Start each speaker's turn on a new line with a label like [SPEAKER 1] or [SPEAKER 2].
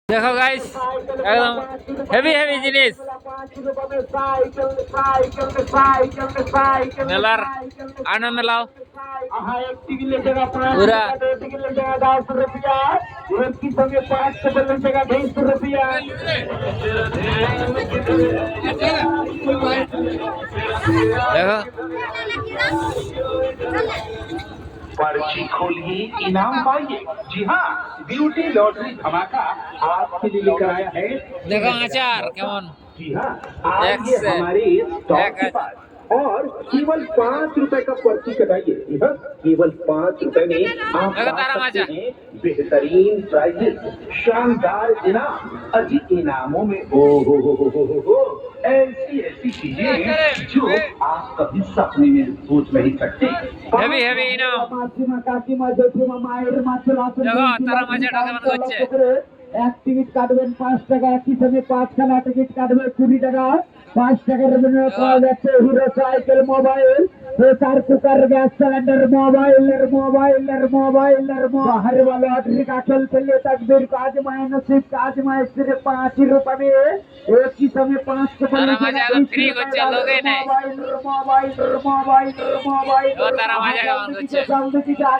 [SPEAKER 1] দেখো গাইস, একদম heavy heavy জিনিস মেলার আনন্দ লাও पूरा। देखो
[SPEAKER 2] पर्ची खोलिए, इनाम पाइए। जी हाँ, ब्यूटी लॉटरी धमाका आपके लिए लेकर आया है।
[SPEAKER 1] देखो आचार केमन
[SPEAKER 2] जी हाँ, आइए हमारे स्टॉल के पास और केवल 5 रुपए का पर्ची कटाइए। जी हाँ, केवल 5 रुपए में आप
[SPEAKER 1] देखो
[SPEAKER 2] पा
[SPEAKER 1] तारा
[SPEAKER 2] सकते
[SPEAKER 1] माचा।
[SPEAKER 2] हैं बेहतरीन प्राइजेस, शानदार इनाम। अजी इनामों में हो ऐसी ऐसी चीजें जो आप कभी सपने में सोच नहीं सकते।
[SPEAKER 1] হেভি হেভি ইনাম। দেখো তারা মাঝে ঢোকে মনে করছে
[SPEAKER 3] এক টিকিট কাটবেন 5 টাকা, একই সঙ্গে 5খানা টিকিট কাটবে 20 টাকা। 5 টাকার বিনিময়ে পাওয়া যাচ্ছে hero cycle, mobile, pressure cooker, gas cylinder, mobile बाहर वाला लॉटरी का खेलते लिए तकदीर का आजमाए, नसीब का आजमाए। सिर्फ 5 रुपए में एक ही समय 5 को
[SPEAKER 1] তারা মাঝে একদম ফ্রি করছে, লোকেই নাই।
[SPEAKER 3] मोबाइल
[SPEAKER 1] ও তারা মাঝে কেমন করছে।
[SPEAKER 3] मोबाइल